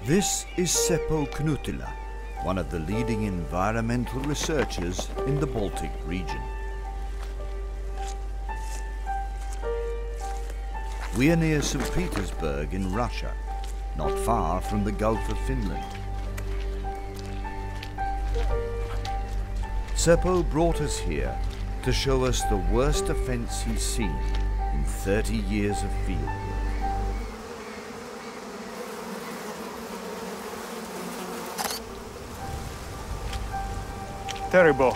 This is Seppo Knutila, one of the leading environmental researchers in the Baltic region. We are near St. Petersburg in Russia, not far from the Gulf of Finland. Seppo brought us here to show us the worst offence he's seen in 30 years of field work. Terrible.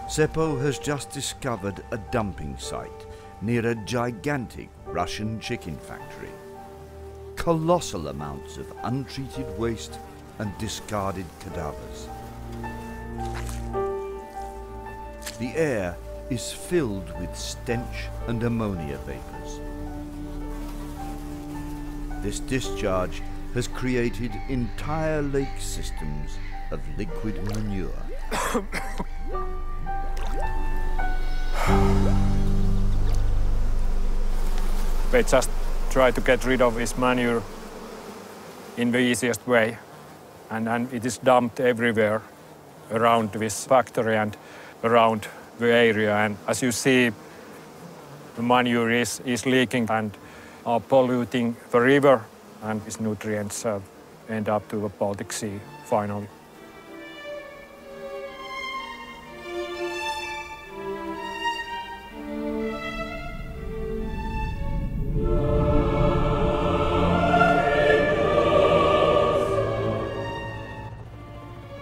Seppo has just discovered a dumping site near a gigantic Russian chicken factory. Colossal amounts of untreated waste and discarded cadavers. The air is filled with stench and ammonia vapors. This discharge has created entire lake systems of liquid manure. They just try to get rid of this manure in the easiest way. And it is dumped everywhere around this factory and around the area. And as you see, the manure is leaking and are polluting the river, and these nutrients end up to the Baltic Sea finally.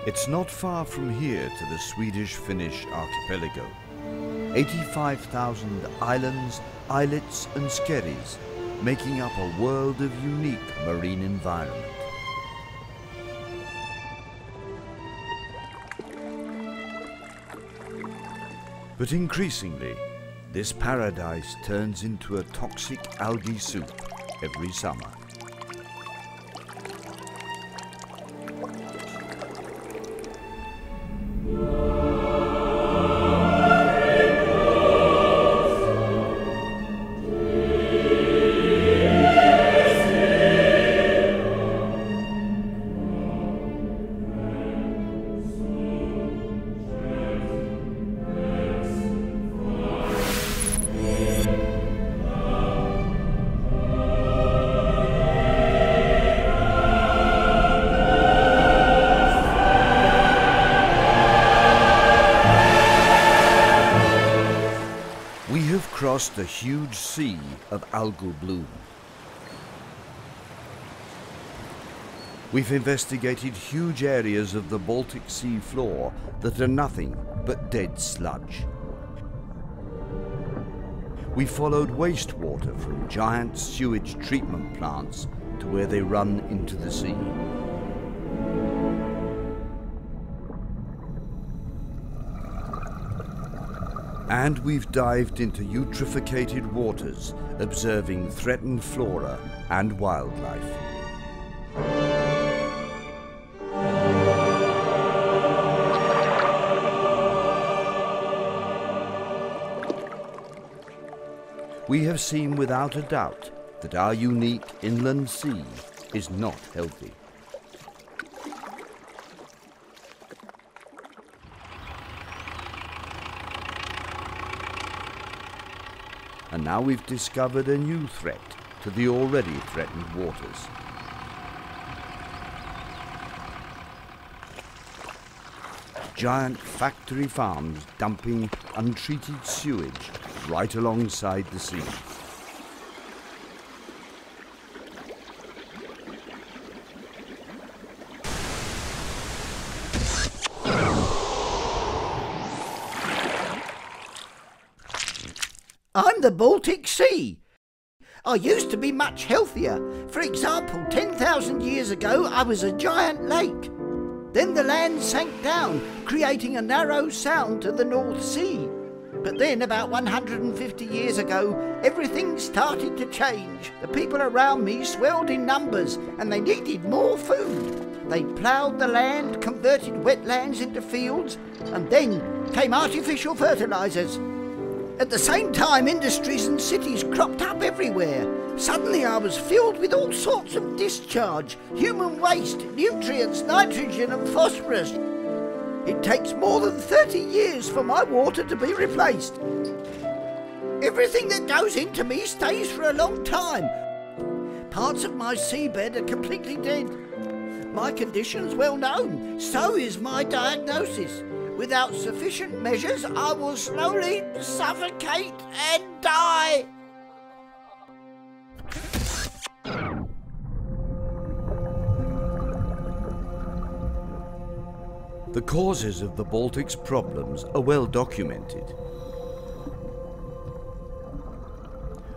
It's not far from here to the Swedish-Finnish archipelago. 85,000 islands, islets and skerries, making up a world of unique marine environment. But increasingly, this paradise turns into a toxic algae soup every summer. Crossed a huge sea of algal bloom. We've investigated huge areas of the Baltic Sea floor that are nothing but dead sludge. We followed wastewater from giant sewage treatment plants to where they run into the sea. And we've dived into eutrophicated waters, observing threatened flora and wildlife. We have seen without a doubt that our unique inland sea is not healthy. And now we've discovered a new threat to the already threatened waters. Giant factory farms dumping untreated sewage right alongside the sea. I'm the Baltic Sea. I used to be much healthier. For example, 10,000 years ago, I was a giant lake. Then the land sank down, creating a narrow sound to the North Sea. But then, about 150 years ago, everything started to change. The people around me swelled in numbers, and they needed more food. They ploughed the land, converted wetlands into fields, and then came artificial fertilisers. At the same time, industries and cities cropped up everywhere. Suddenly I was filled with all sorts of discharge, human waste, nutrients, nitrogen and phosphorus. It takes more than 30 years for my water to be replaced. Everything that goes into me stays for a long time. Parts of my seabed are completely dead. My condition's well known, so is my diagnosis. Without sufficient measures, I will slowly suffocate and die. The causes of the Baltic's problems are well documented.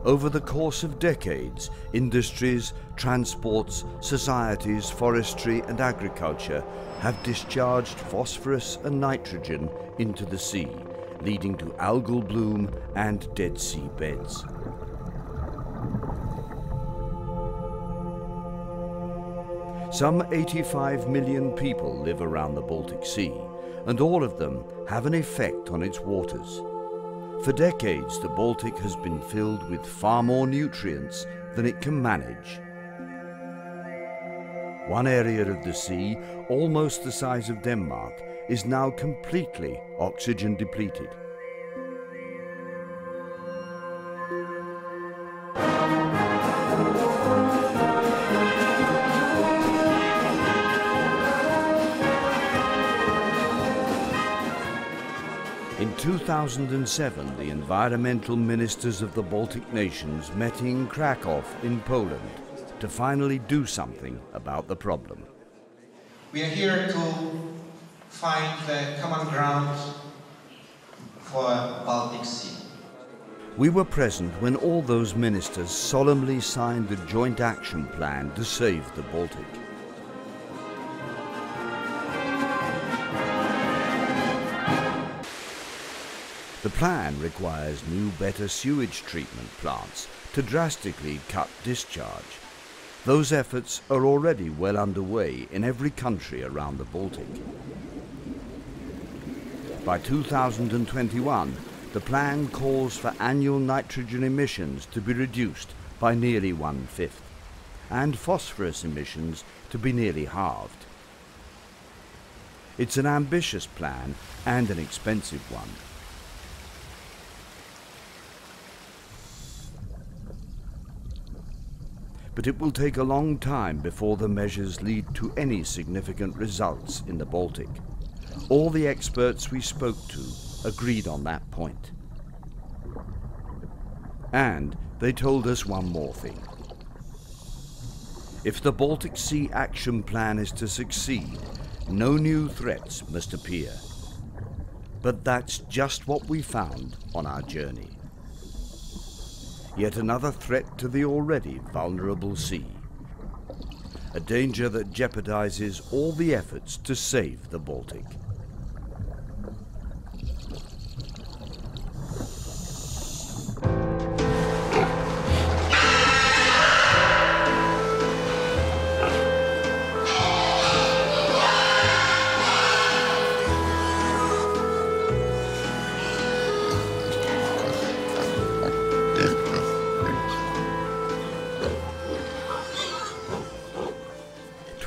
Over the course of decades, industries, transports, societies, forestry and agriculture have discharged phosphorus and nitrogen into the sea, leading to algal bloom and Dead Sea beds. Some 85 million people live around the Baltic Sea, and all of them have an effect on its waters. For decades, the Baltic has been filled with far more nutrients than it can manage. One area of the sea, almost the size of Denmark, is now completely oxygen depleted. In 2007, the environmental ministers of the Baltic nations met in Krakow in Poland to finally do something about the problem. We are here to find the common ground for Baltic Sea. We were present when all those ministers solemnly signed the joint action plan to save the Baltic. The plan requires new, better sewage treatment plants to drastically cut discharge. Those efforts are already well underway in every country around the Baltic. By 2021, the plan calls for annual nitrogen emissions to be reduced by nearly 1/5, and phosphorus emissions to be nearly halved. It's an ambitious plan and an expensive one. But it will take a long time before the measures lead to any significant results in the Baltic. All the experts we spoke to agreed on that point. And they told us one more thing. If the Baltic Sea Action Plan is to succeed, no new threats must appear. But that's just what we found on our journey. Yet another threat to the already vulnerable sea. A danger that jeopardizes all the efforts to save the Baltic.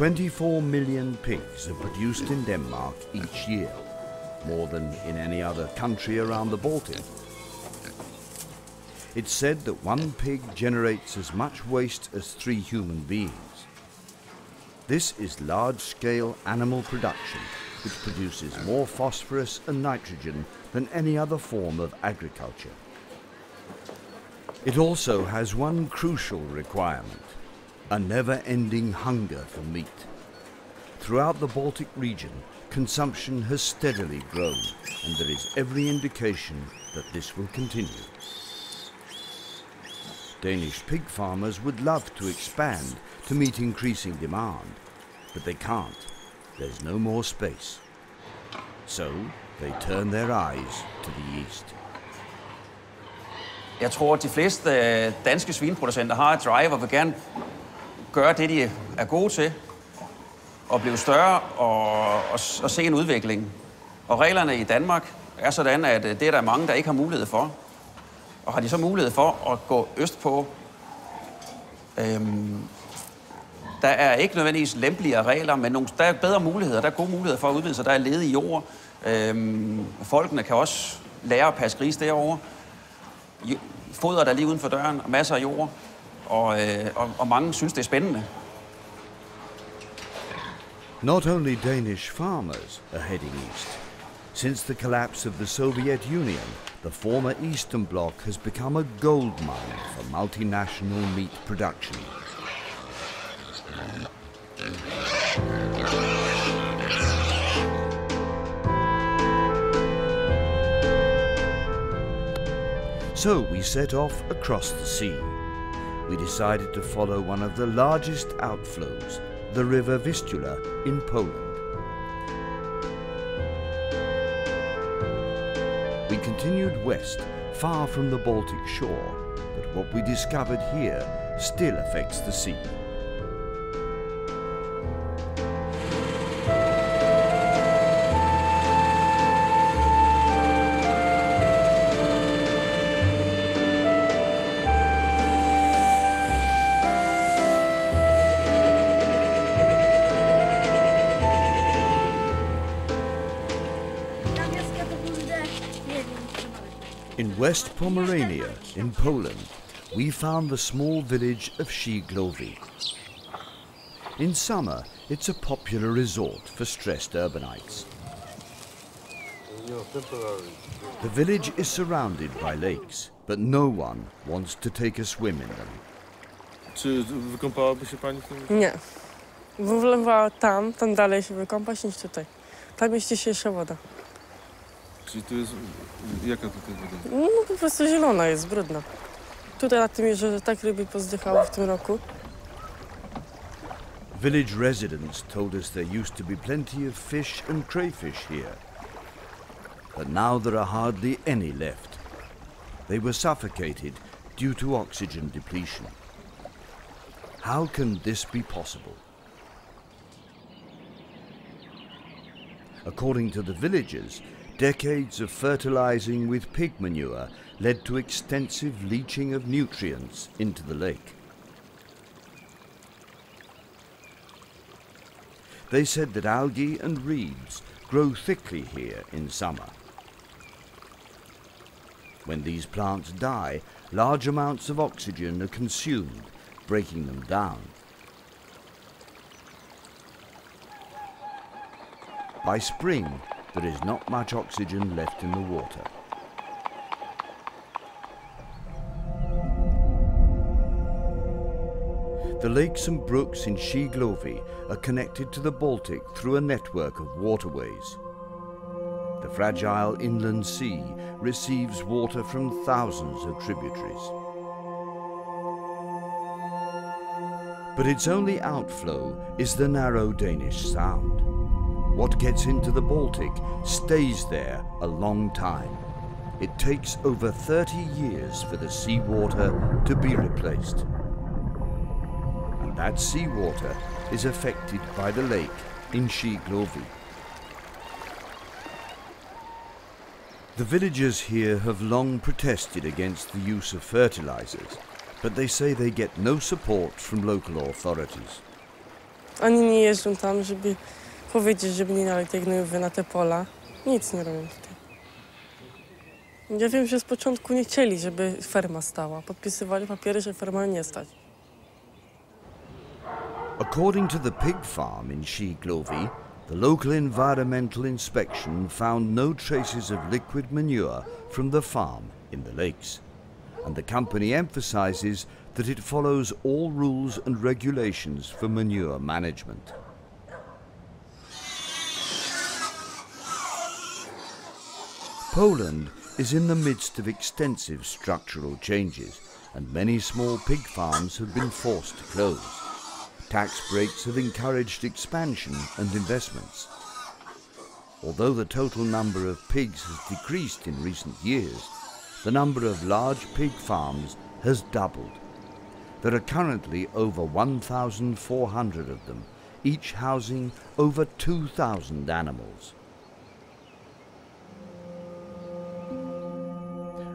"24 million pigs are produced in Denmark each year, more than in any other country around the Baltic. It's said that one pig generates as much waste as 3 human beings. This is large-scale animal production, which produces more phosphorus and nitrogen than any other form of agriculture. It also has one crucial requirement: a never-ending hunger for meat. Throughout the Baltic region, consumption has steadily grown, and there is every indication that this will continue. Danish pig farmers would love to expand to meet increasing demand, but they can't. There's no more space. So they turn their eyes to the east. Jeg tror, at de fleste danske svineproducenter har et drive og vil gerne gøre det, de er gode til, og blive større og se en udvikling. Og reglerne i Danmark er sådan, at det er der mange, der ikke har mulighed for. Og har de så mulighed for at gå østpå, der er ikke nødvendigvis lempeligere regler, men der er bedre muligheder. Der er gode muligheder for at udvide sig. Der er ledig jord. Folkene kan også lære at passe gris derovre. Foder der lige uden for døren, masser af jord. Og mange synes, det er spændende. Not only Danish farmers are heading east. Since the collapse of the Soviet Union, the former Eastern Bloc has become a gold mine for multinational meat production. So we set off across the sea. We decided to follow one of the largest outflows, the river Vistula in Poland. We continued west, far from the Baltic shore, but what we discovered here still affects the sea. In West Pomerania, in Poland, we found the small village of Szigłowy. In summer, it's a popular resort for stressed urbanites. The village is surrounded by lakes, but no one wants to take a swim in them. Czy wykąpałaby się pani w tym? Nie. Wolałam tam dalej się wykąpać niż tutaj. Tam jest ciśniejsza woda. Czyli tu jest... Jaka tutaj woda? No po prostu zielona jest, brudna. Tutaj na tym jeziorze tak ryby pozdychało w tym roku. Village residents told us there used to be plenty of fish and crayfish here. But now there are hardly any left. They were suffocated due to oxygen depletion. How can this be possible? According to the villagers, decades of fertilizing with pig manure led to extensive leaching of nutrients into the lake. They said that algae and reeds grow thickly here in summer. When these plants die, large amounts of oxygen are consumed, breaking them down. By spring, there is not much oxygen left in the water. The lakes and brooks in Szigłowy are connected to the Baltic through a network of waterways. The fragile inland sea receives water from thousands of tributaries. But its only outflow is the narrow Danish Sound. What gets into the Baltic stays there a long time. It takes over 30 years for the seawater to be replaced. And that seawater is affected by the lake in Szigłowy. The villagers here have long protested against the use of fertilizers, but they say they get no support from local authorities. Oni nie jeżdżą tam, żeby powiedzieć, żeby nie nalać tej gnojowy na te pola. Nic nie robią tutaj. Ja wiem, że z początku nie chcieli, żeby ferma stała. Podpisywali papiery, że ferma nie stać. According to the pig farm in Szigłowy, the local environmental inspection found no traces of liquid manure from the farm in the lakes, and the company emphasizes that it follows all rules and regulations for manure management. Poland is in the midst of extensive structural changes, and many small pig farms have been forced to close. Tax breaks have encouraged expansion and investments. Although the total number of pigs has decreased in recent years, the number of large pig farms has doubled. There are currently over 1,400 of them, each housing over 2,000 animals.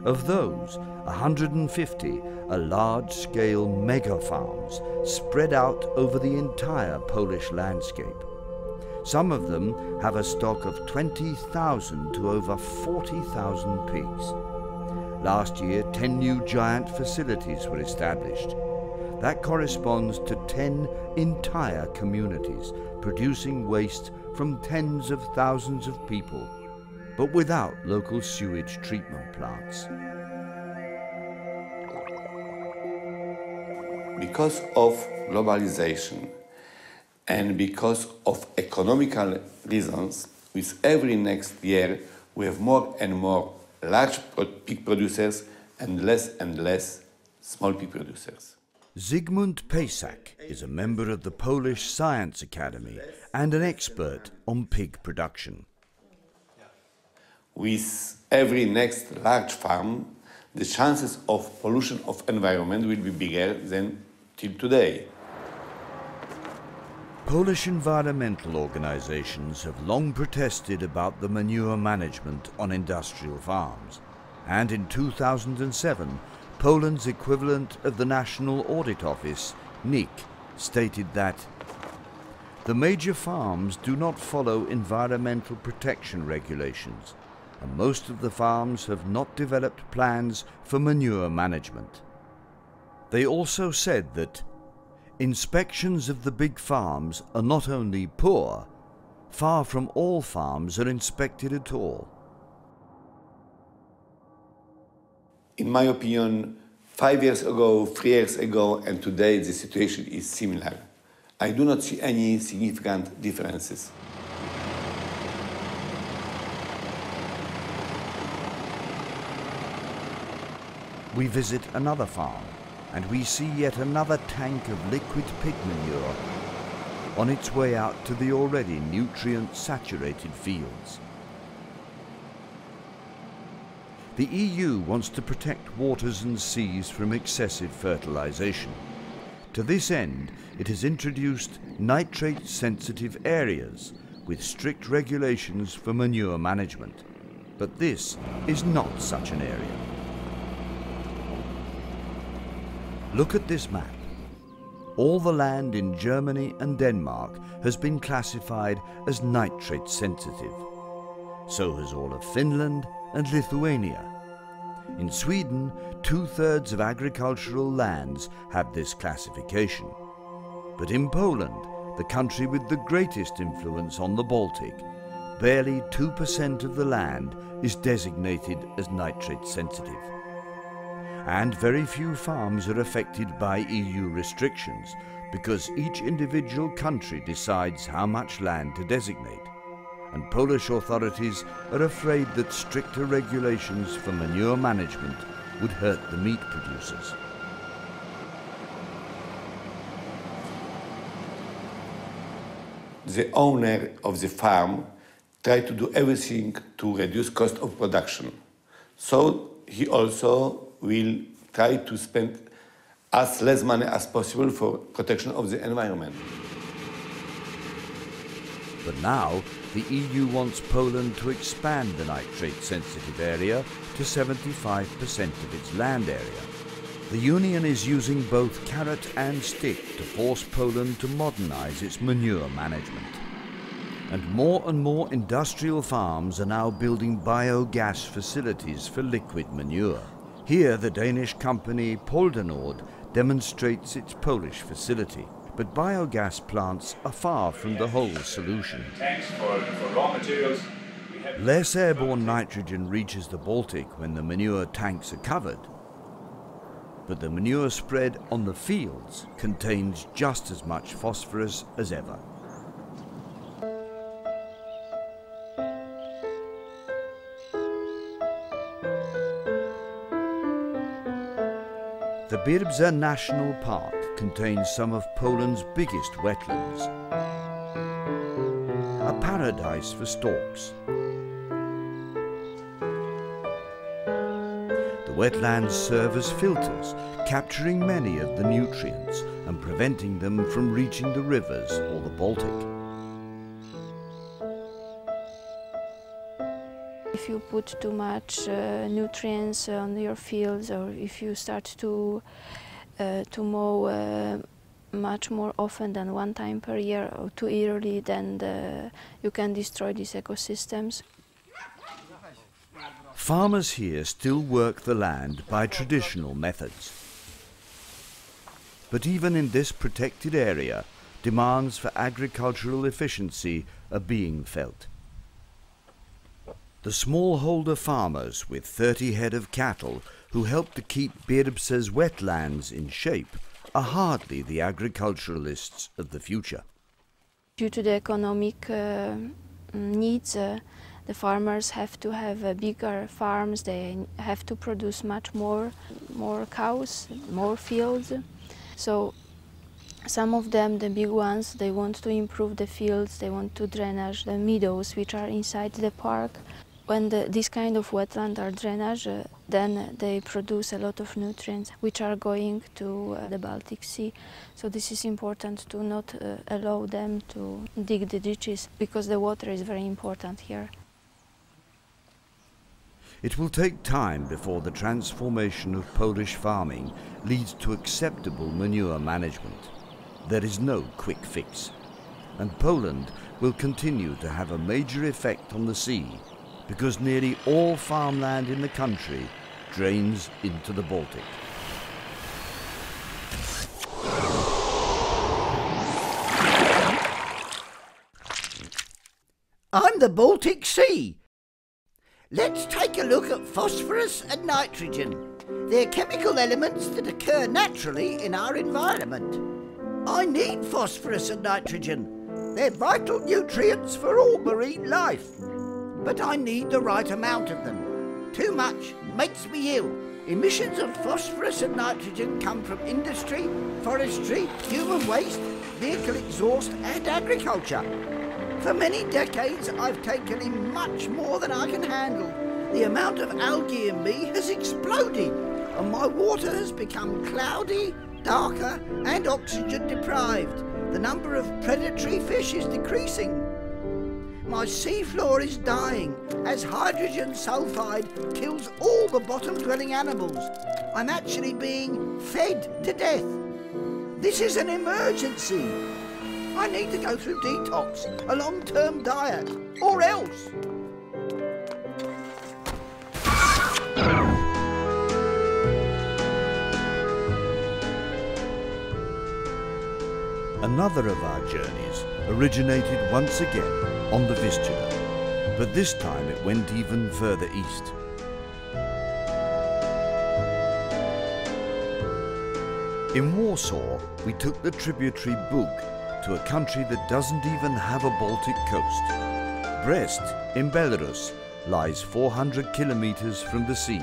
Of those, 150 are large-scale mega-farms spread out over the entire Polish landscape. Some of them have a stock of 20,000 to over 40,000 pigs. Last year, 10 new giant facilities were established. That corresponds to 10 entire communities, producing waste from tens of thousands of people, but without local sewage treatment plants. Because of globalization and because of economical reasons, with every next year we have more and more large pig producers and less small pig producers. Zygmunt Paysak is a member of the Polish Science Academy and an expert on pig production. With every next large farm, the chances of pollution of environment will be bigger than till today. Polish environmental organizations have long protested about the manure management on industrial farms, and in 2007, Poland's equivalent of the National Audit Office, NIK, stated that the major farms do not follow environmental protection regulations, and most of the farms have not developed plans for manure management. They also said that inspections of the big farms are not only poor, far from all farms are inspected at all. In my opinion, 5 years ago, 3 years ago, and today the situation is similar. I do not see any significant differences. We visit another farm, and we see yet another tank of liquid pig manure on its way out to the already nutrient-saturated fields. The EU wants to protect waters and seas from excessive fertilization. To this end, it has introduced nitrate-sensitive areas with strict regulations for manure management. But this is not such an area. Look at this map. All the land in Germany and Denmark has been classified as nitrate sensitive. So has all of Finland and Lithuania. In Sweden, 2/3 of agricultural lands have this classification. But in Poland, the country with the greatest influence on the Baltic, barely 2% of the land is designated as nitrate sensitive. And very few farms are affected by EU restrictions because each individual country decides how much land to designate. And Polish authorities are afraid that stricter regulations for manure management would hurt the meat producers. The owner of the farm tried to do everything to reduce cost of production. So he also will try to spend as less money as possible for protection of the environment. But now, the EU wants Poland to expand the nitrate-sensitive area to 75% of its land area. The Union is using both carrot and stick to force Poland to modernize its manure management. And more industrial farms are now building biogas facilities for liquid manure. Here, the Danish company Poldenord demonstrates its Polish facility. But biogas plants are far from the whole solution. Tanks for raw materials. Less airborne nitrogen reaches the Baltic when the manure tanks are covered. But the manure spread on the fields contains just as much phosphorus as ever. The Birbza National Park contains some of Poland's biggest wetlands, a paradise for storks. The wetlands serve as filters, capturing many of the nutrients and preventing them from reaching the rivers or the Baltic. if you put too much nutrients on your fields, or if you start to mow much more often than one time per year or too early, then you can destroy these ecosystems. Farmers here still work the land by traditional methods. But even in this protected area, demands for agricultural efficiency are being felt. The smallholder farmers with 30 head of cattle who help to keep Birbse's wetlands in shape are hardly the agriculturalists of the future. Due to the economic needs, the farmers have to have bigger farms, they have to produce much more cows, more fields. So some of them, the big ones, they want to improve the fields, they want to drainage the meadows which are inside the park. When this kind of wetland are drainage, then they produce a lot of nutrients which are going to the Baltic Sea. So this is important to not allow them to dig the ditches, because the water is very important here. It will take time before the transformation of Polish farming leads to acceptable manure management. There is no quick fix, and Poland will continue to have a major effect on the sea, because nearly all farmland in the country drains into the Baltic. I'm the Baltic Sea. Let's take a look at phosphorus and nitrogen. They're chemical elements that occur naturally in our environment. I need phosphorus and nitrogen. They're vital nutrients for all marine life. But I need the right amount of them. Too much makes me ill. Emissions of phosphorus and nitrogen come from industry, forestry, human waste, vehicle exhaust and agriculture. For many decades I've taken in much more than I can handle. The amount of algae in me has exploded, and my water has become cloudy, darker and oxygen deprived. The number of predatory fish is decreasing. My seafloor is dying as hydrogen sulfide kills all the bottom-dwelling animals. I'm actually being fed to death. This is an emergency. I need to go through detox, a long-term diet, or else. Another of our journeys originated once again on the Vistula, but this time it went even further east. In Warsaw, we took the tributary Bug to a country that doesn't even have a Baltic coast. Brest, in Belarus, lies 400 kilometers from the sea.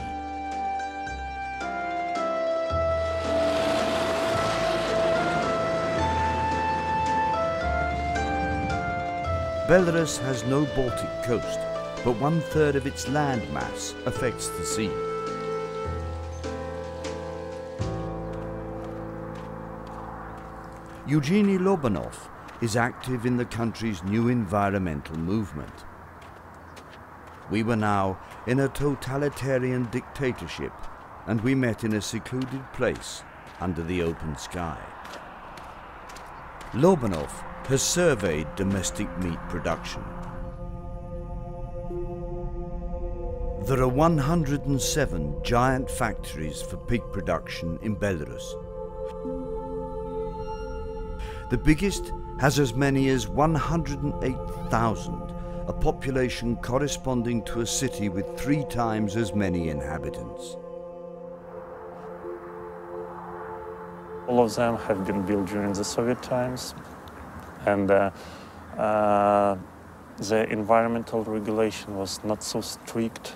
Belarus has no Baltic coast, but 1/3 of its land mass affects the sea. Eugeny Lobanov is active in the country's new environmental movement. We were now in a totalitarian dictatorship, and we met in a secluded place under the open sky. Lobanov has surveyed domestic meat production. There are 107 giant factories for pig production in Belarus. The biggest has as many as 108,000, a population corresponding to a city with 3 times as many inhabitants. All of them have been built during the Soviet times, and the environmental regulation was not so strict,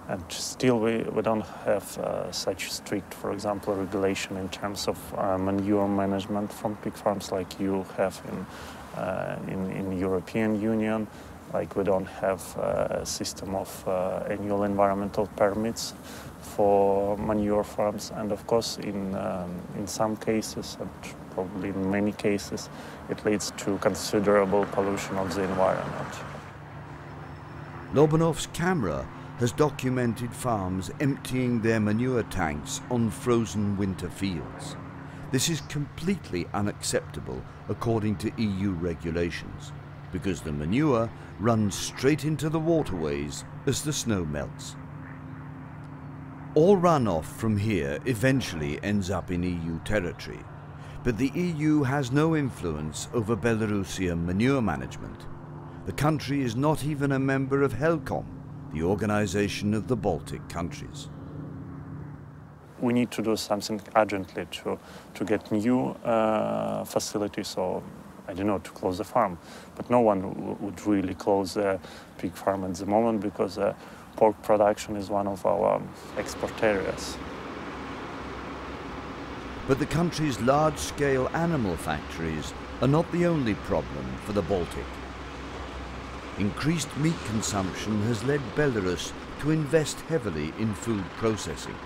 and still we don't have such strict, for example, regulation in terms of manure management from pig farms like you have in European Union. Like we don't have a system of annual environmental permits for manure farms, and of course in some cases, and probably in many cases, it leads to considerable pollution of the environment. Lobanov's camera has documented farms emptying their manure tanks on frozen winter fields. This is completely unacceptable according to EU regulations, because the manure runs straight into the waterways as the snow melts. All runoff from here eventually ends up in EU territory, but the EU has no influence over Belarusian manure management. The country is not even a member of HELCOM, the organization of the Baltic countries. We need to do something urgently to get new facilities, or I don't know, to close the farm. But no one would really close a pig farm at the moment, because pork production is one of our export areas. But the country's large-scale animal factories are not the only problem for the Baltic. Increased meat consumption has led Belarus to invest heavily in food processing.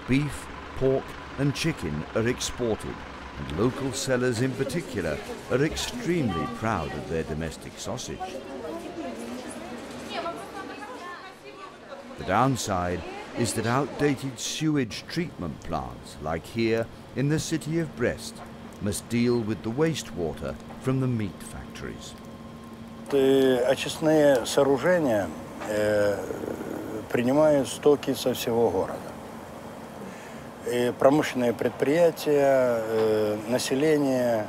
Beef, pork and chicken are exported, and local sellers in particular are extremely proud of their domestic sausage. The downside is that outdated sewage treatment plants, like here in the city of Brest, must deal with the wastewater from the meat factories. Очистные сооружения принимают стоки со всего города. И промышленные предприятия, население,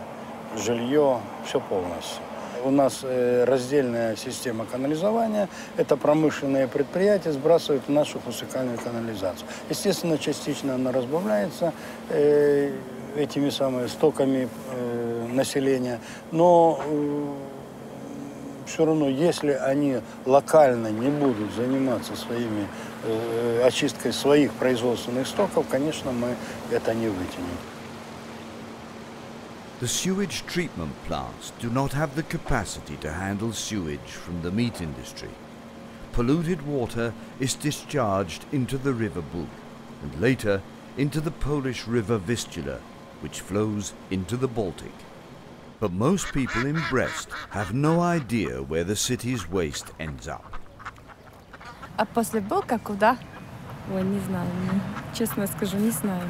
жилье, все полностью. У нас раздельная система канализования. Это промышленные предприятия сбрасывают в нашу фусикальную канализацию. Естественно, частично она разбавляется этими самыми стоками населения, но все равно, если они локально не будут заниматься очисткой своих производственных стоков, конечно, мы это не вытянем. The sewage treatment plants do not have the capacity to handle sewage from the meat industry. Polluted water is discharged into the river Bug and later into the Polish river Vistula, which flows into the Baltic. But most people in Brest have no idea where the city's waste ends up. А после Буга куда? Ой, не знаю, честно скажу, не знаю.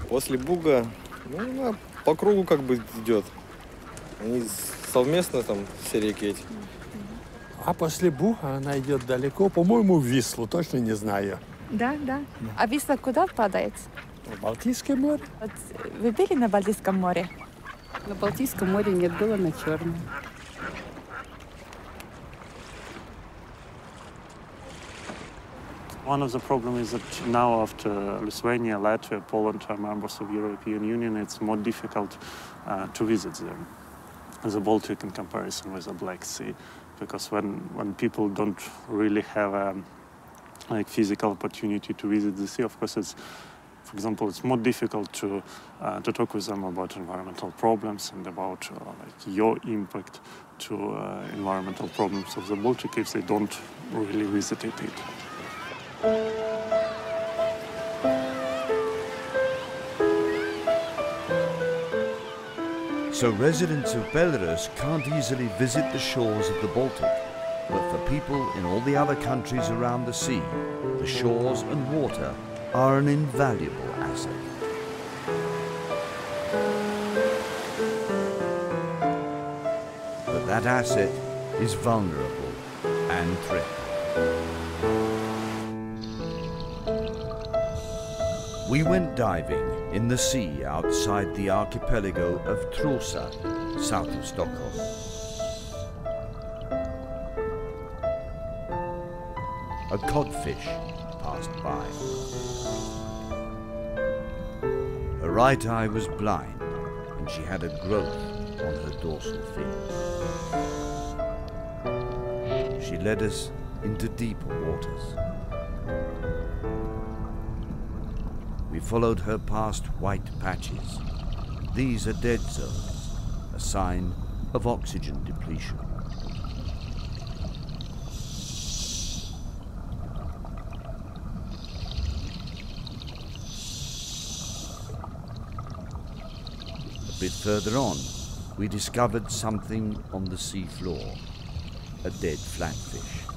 После Буга, ну, по кругу как бы идет. Они совместно там все реки эти. А после Буга она идет далеко, по-моему, в Вислу, точно не знаю. Да, да. А Висла куда впадает? В Балтийское море. Вот вы были на Балтийском море? На Балтийском море нет, было на Черном. One of the problems is that now, after Lithuania, Latvia, Poland are members of the European Union, it's more difficult to visit the Baltic in comparison with the Black Sea, because when people don't really have a physical opportunity to visit the sea, of course, for example, it's more difficult to talk with them about environmental problems and about your impact to environmental problems of the Baltic if they don't really visit it. So residents of Belarus can't easily visit the shores of the Baltic, but for people in all the other countries around the sea, the shores and water are an invaluable asset. But that asset is vulnerable and threatened. We went diving in the sea outside the archipelago of Trosa, south of Stockholm. A codfish passed by. Her right eye was blind and she had a growth on her dorsal fin. She led us into deeper waters. We followed her past white patches. These are dead zones, a sign of oxygen depletion. A bit further on, we discovered something on the sea floor, a dead flatfish.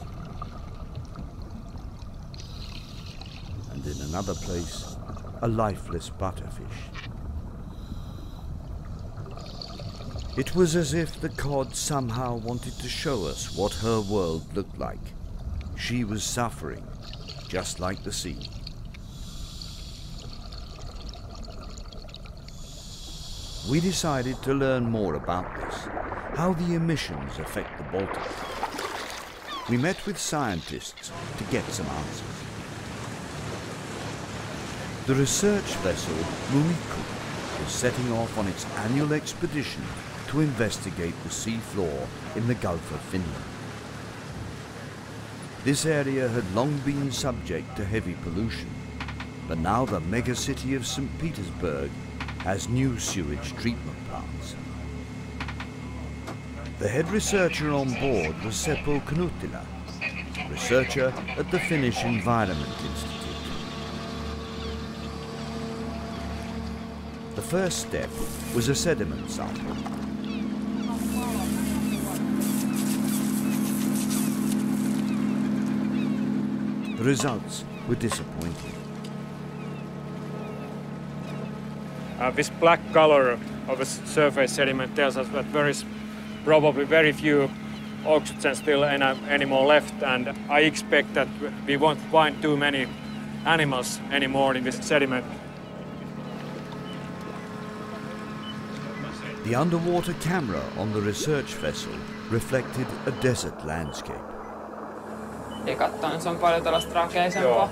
another place, a lifeless butterfish. It was as if the cod somehow wanted to show us what her world looked like. She was suffering, just like the sea. We decided to learn more about this, how the emissions affect the Baltic. We met with scientists to get some answers. The research vessel Mumiku is setting off on its annual expedition to investigate the sea floor in the Gulf of Finland. This area had long been subject to heavy pollution, but now the megacity of St. Petersburg has new sewage treatment plants. The head researcher on board was Seppo Knutila, researcher at the Finnish Environment Institute. The first step was a sediment sample. The results were disappointing. This black color of the surface sediment tells us that there is probably very few oxygen still anymore left, and I expect that we won't find too many animals anymore in this sediment. The underwater camera on the research vessel reflected a desert landscape. Katsoin, se on paljon tällaista rakeisempaa.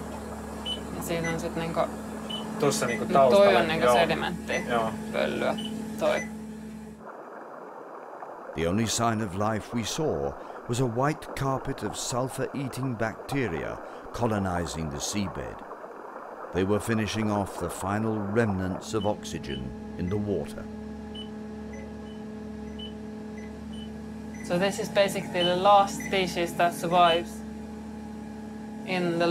Ja siinä on sitten niinku... Tuossa niinku taustalla. Toi on niinku sedimenttipölyä, toi. The only sign of life we saw was a white carpet of sulfur-eating bacteria colonizing the seabed. They were finishing off the final remnants of oxygen in the water. So this is basically the last species that survives in the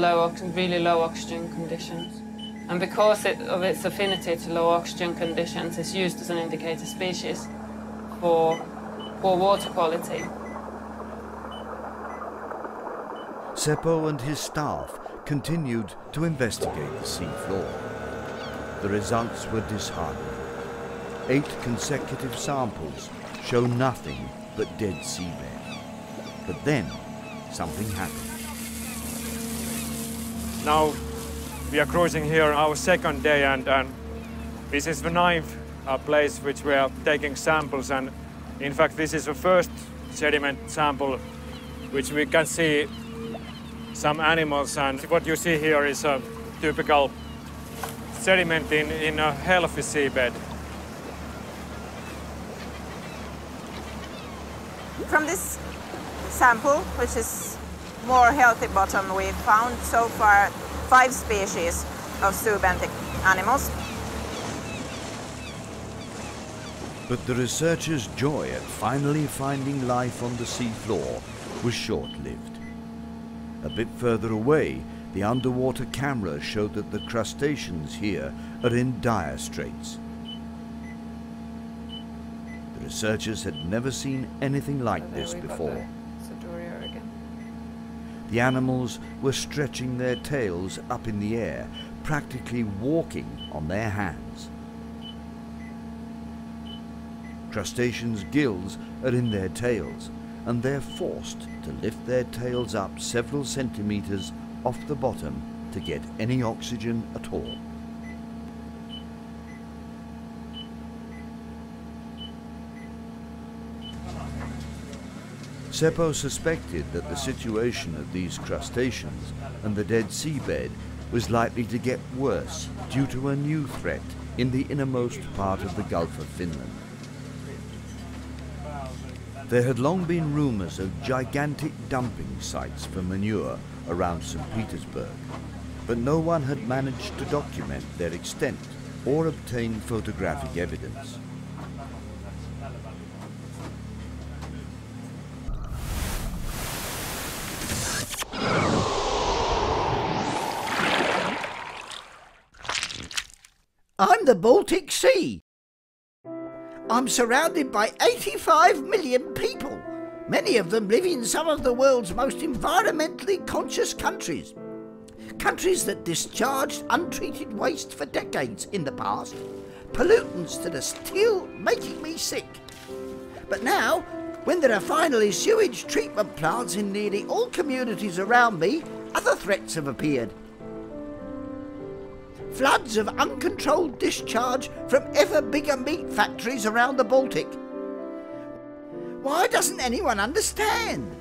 really low oxygen conditions. And because of its affinity to low oxygen conditions, it's used as an indicator species for poor water quality. Seppo and his staff continued to investigate the sea floor. The results were disheartening. 8 consecutive samples show nothing but dead seabed. But then, something happened. Now we are cruising here our second day, and this is the 9th place which we are taking samples, and in fact this is the first sediment sample which we can see some animals, and what you see here is a typical sediment in a healthy seabed. From this sample, which is more healthy bottom, we found so far 5 species of zoobantic animals. But the researchers' joy at finally finding life on the sea floor was short-lived. A bit further away, the underwater camera showed that the crustaceans here are in dire straits. The researchers had never seen anything like this before. The animals were stretching their tails up in the air, practically walking on their hands. Crustaceans' gills are in their tails, and they're forced to lift their tails up several centimeters off the bottom to get any oxygen at all. Seppo suspected that the situation of these crustaceans and the dead seabed was likely to get worse due to a new threat in the innermost part of the Gulf of Finland. There had long been rumors of gigantic dumping sites for manure around St. Petersburg, but no one had managed to document their extent or obtain photographic evidence. I'm the Baltic Sea. I'm surrounded by 85 million people. Many of them live in some of the world's most environmentally conscious countries. Countries that discharged untreated waste for decades in the past. Pollutants that are still making me sick. But now, when there are finally sewage treatment plants in nearly all communities around me, other threats have appeared. Floods of uncontrolled discharge from ever bigger meat factories around the Baltic. Why doesn't anyone understand?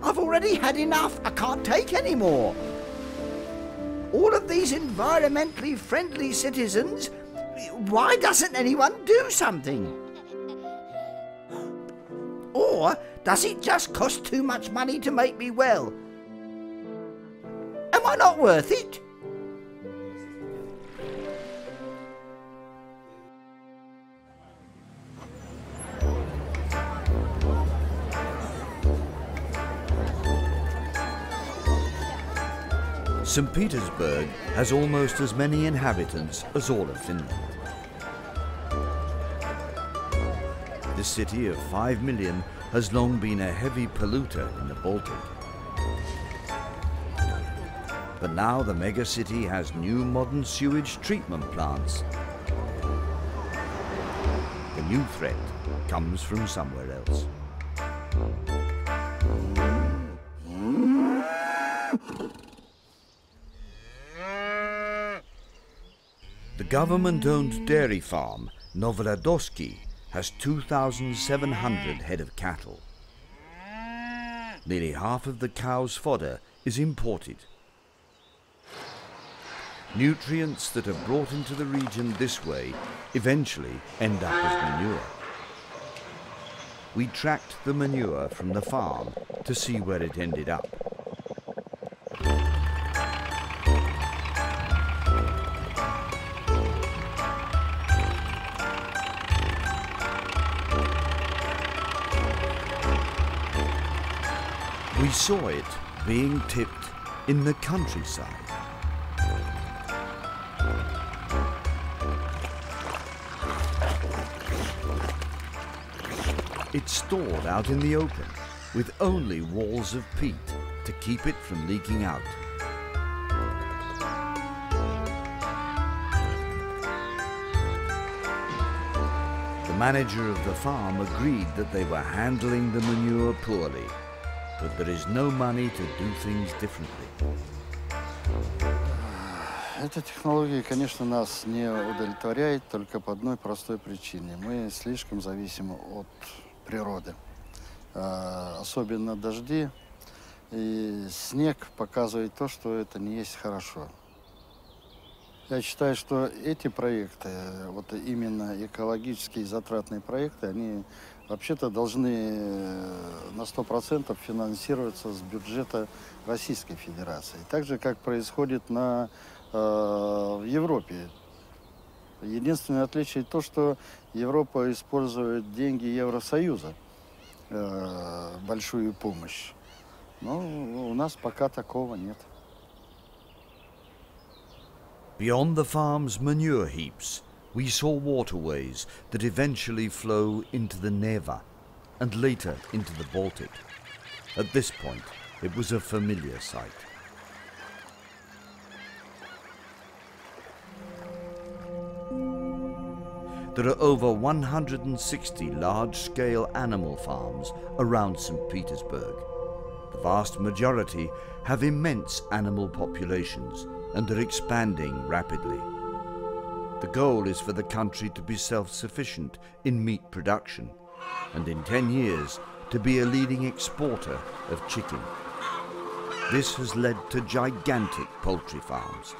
I've already had enough. I can't take any more. All of these environmentally friendly citizens, why doesn't anyone do something? Or does it just cost too much money to make me well? Am I not worth it? St. Petersburg has almost as many inhabitants as all of Finland. The city of 5 million has long been a heavy polluter in the Baltic. But now the megacity has new modern sewage treatment plants. The new threat comes from somewhere else. The government-owned dairy farm, Novorodoski, has 2,700 head of cattle. Nearly half of the cow's fodder is imported. Nutrients that are brought into the region this way eventually end up as manure. We tracked the manure from the farm to see where it ended up. We saw it being tipped in the countryside. It's stored out in the open with only walls of peat to keep it from leaking out. The manager of the farm agreed that they were handling the manure poorly, but there is no money to do things differently. Эта технология, конечно, нас не удовлетворяет только по одной простой причине. Мы слишком зависимы от природы. Особенно дожди и снег показывает то, что это не есть хорошо. Я считаю, что эти проекты, вот именно экологические затратные проекты, они вообще-то должны на 100% финансироваться с бюджета Российской Федерации. Так же, как происходит в Европе. Единственное отличие то, что Европа использует деньги Евросоюза, большую помощь. Но у нас пока такого нет. Beyond the farm's manure heaps, we saw waterways that eventually flow into the Neva and later into the Baltic. At this point, it was a familiar sight. There are over 160 large-scale animal farms around St. Petersburg. The vast majority have immense animal populations and are expanding rapidly. The goal is for the country to be self-sufficient in meat production and in 10 years to be a leading exporter of chicken. This has led to gigantic poultry farms.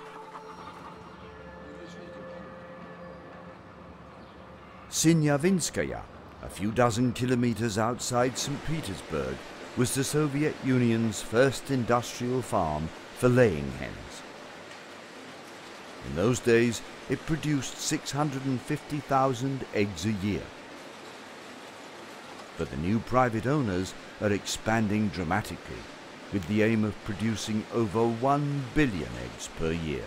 Sinyavinskaya, a few dozen kilometers outside St. Petersburg, was the Soviet Union's first industrial farm for laying hens. In those days, it produced 650,000 eggs a year. But the new private owners are expanding dramatically, with the aim of producing over 1 billion eggs per year.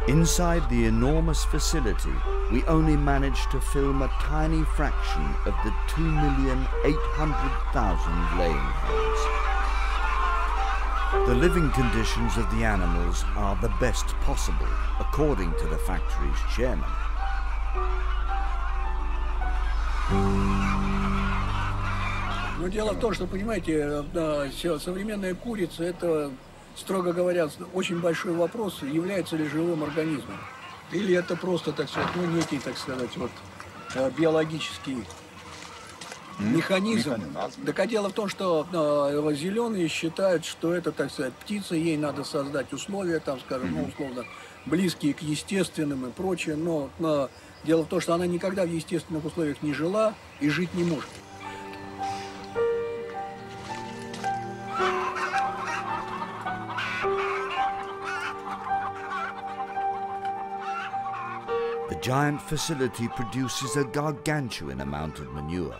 In Inside the enormous facility, we only managed to film a tiny fraction of the 2,800,000 laying hens. The living conditions of the animals are the best possible, according to the factory's chairman. Но дело в том, что, понимаете, современная курица – это, строго говоря, очень большой вопрос, является ли живым организмом. Или это просто, так сказать, ну, некий, так сказать, вот, биологический механизм. Так а дело в том, что зеленые считают, что это, так сказать, птица, ей надо создать условия, там, скажем, ну, условно, близкие к естественным и прочее, но дело в том, что она никогда в естественных условиях не жила и жить не может. The giant facility produces a gargantuan amount of manure.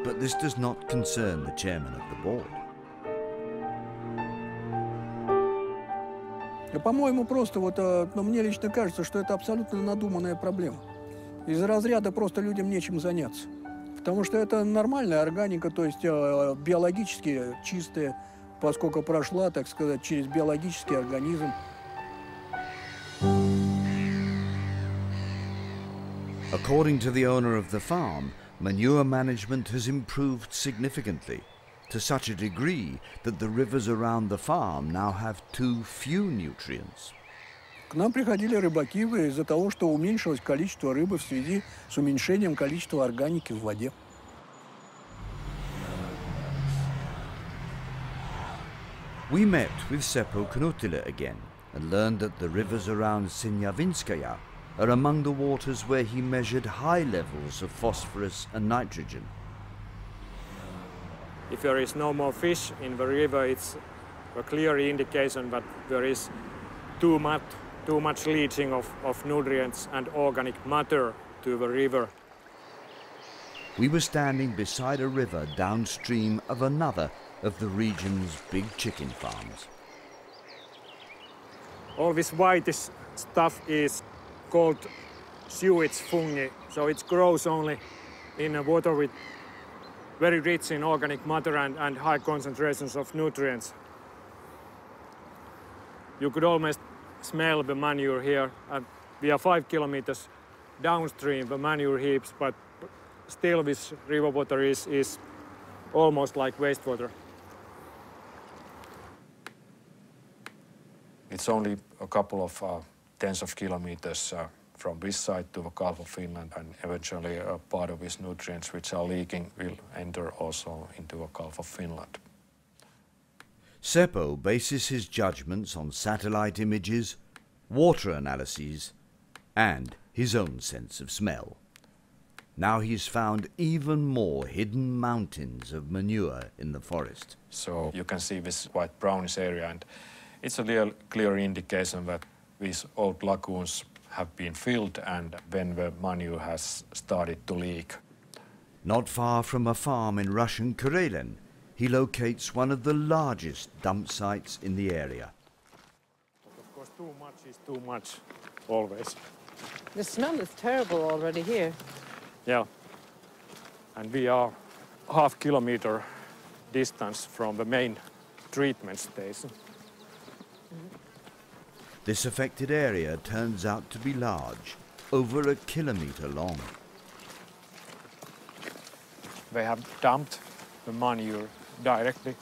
But this does not concern the chairman of the board. По-моему, просто вот, мне лично кажется, что это абсолютно надуманная проблема. Из разряда просто людям нечем заняться. Потому что это нормальная органика, то есть биологически чистая, поскольку прошла, так сказать, через биологический организм. According to the owner of the farm, manure management has improved significantly, to such a degree that the rivers around the farm now have too few nutrients. К нам приходили рыбаки из-за того, что уменьшилось количество рыбы в связи с уменьшением количества органики в воде. We met with Seppo Knutila again and learned that the rivers around Sinyavinskaya are among the waters where he measured high levels of phosphorus and nitrogen. If there is no more fish in the river, it's a clear indication that there is too much leaching of nutrients and organic matter to the river. We were standing beside a river downstream of another of the region's big chicken farms. All this whitish stuff is called sewage fungi, so it grows only in water with very rich in organic matter and high concentrations of nutrients. You could almost smell the manure here. We are 5 kilometers downstream the manure heaps, but still this river water is almost like wastewater. It's only a couple of tens of kilometers from this side to the Gulf of Finland, and eventually a part of these nutrients which are leaking will enter also into the Gulf of Finland. Seppo bases his judgments on satellite images, water analyses, and his own sense of smell. Now he's found even more hidden mountains of manure in the forest. So you can see this white brownish area, and it's a clear indication that these old lagoons have been filled and when the manure has started to leak. Not far from a farm in Russian Karelen, he locates one of the largest dump sites in the area. Of course, too much is too much, always. The smell is terrible already here. Yeah, and we are half kilometer distance from the main treatment station. This affected area turns out to be large, over a kilometer long. They have dumped the manure directly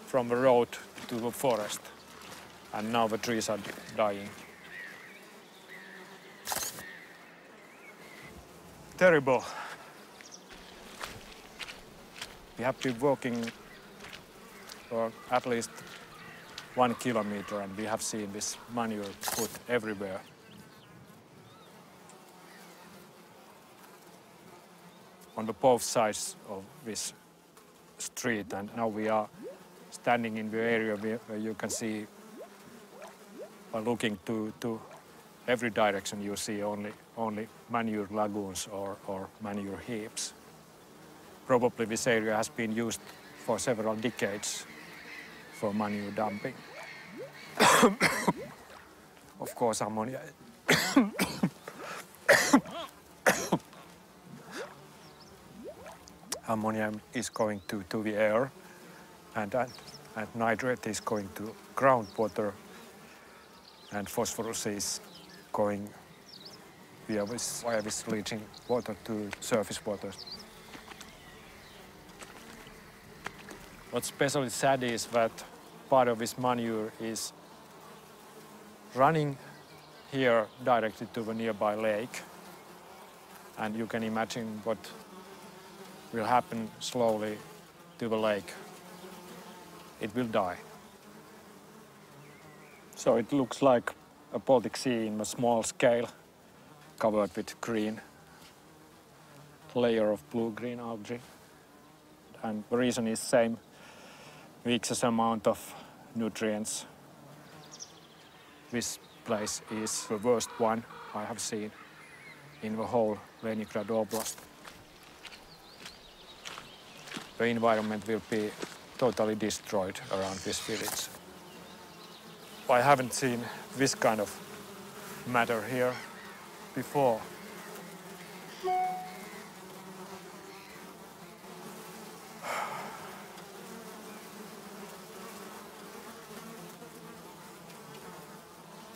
from the road to the forest, and now the trees are dying. Terrible. We have been walking for at least 1 kilometer, and we have seen this manure put everywhere. On the both sides of this street, and now we are standing in the area where you can see, by looking to every direction, you see only manure lagoons or manure heaps. Probably this area has been used for several decades for manure dumping. Of course, ammonia. Ammonium is going to the air, and nitrate is going to groundwater, and phosphorus is going via this leaching water to surface water. What's especially sad is that part of this manure is running here directly to the nearby lake, and you can imagine what will happen slowly to the lake. It will die. So it looks like a Baltic Sea in a small scale, covered with green layer of blue-green algae. And the reason is same, the excess amount of nutrients. This place is the worst one I have seen in the whole Leningrad Oblast. The environment will be totally destroyed around this village. I haven't seen this kind of matter here before.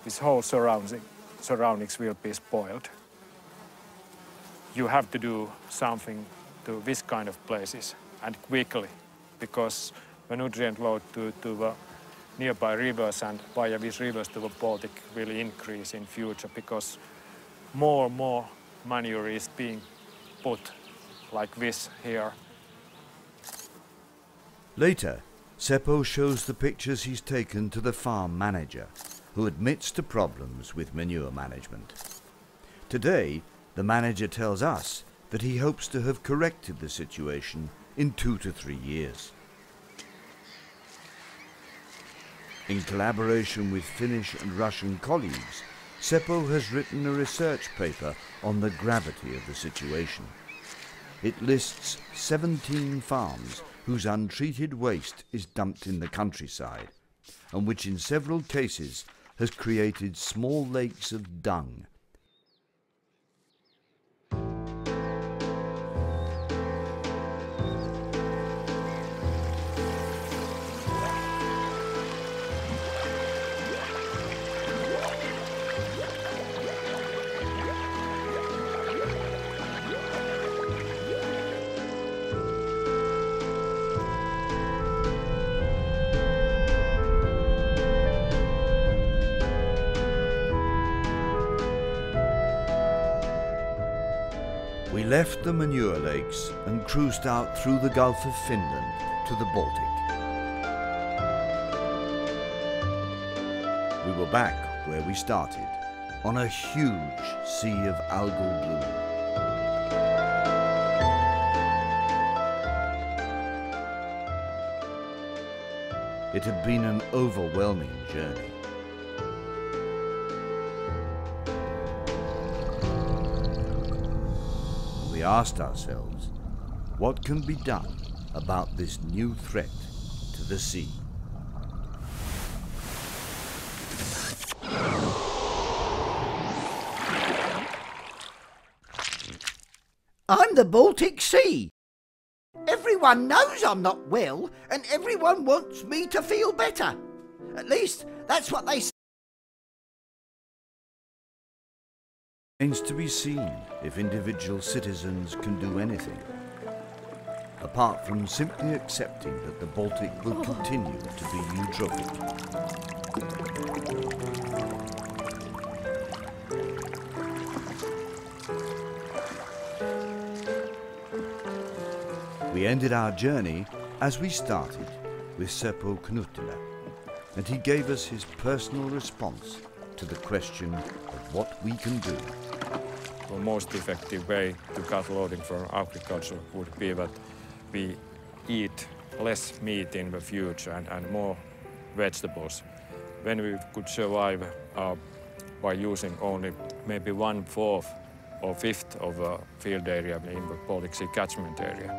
This whole surroundings will be spoiled. You have to do something to this kind of places, and quickly, because the nutrient load to the nearby rivers and via these rivers to the Baltic will increase in future, because more and more manure is being put like this here. Later, Seppo shows the pictures he's taken to the farm manager, who admits to problems with manure management. Today, the manager tells us that he hopes to have corrected the situation in 2 to 3 years. In collaboration with Finnish and Russian colleagues, Seppo has written a research paper on the gravity of the situation. It lists 17 farms whose untreated waste is dumped in the countryside, and which in several cases has created small lakes of dung. We left the manure lakes and cruised out through the Gulf of Finland to the Baltic. We were back where we started, on a huge sea of algal bloom. It had been an overwhelming journey. We asked ourselves, what can be done about this new threat to the sea? I'm the Baltic Sea. Everyone knows I'm not well, and everyone wants me to feel better. At least, that's what they say. Remains to be seen if individual citizens can do anything, apart from simply accepting that the Baltic will continue to be eutrophic. We ended our journey as we started with Seppo Knuttila, and he gave us his personal response to the question of what we can do. The most effective way to cut loading for agriculture would be that we eat less meat in the future and more vegetables. Then we could survive by using only maybe 1/4 or 1/5 of the field area in the Baltic Sea catchment area.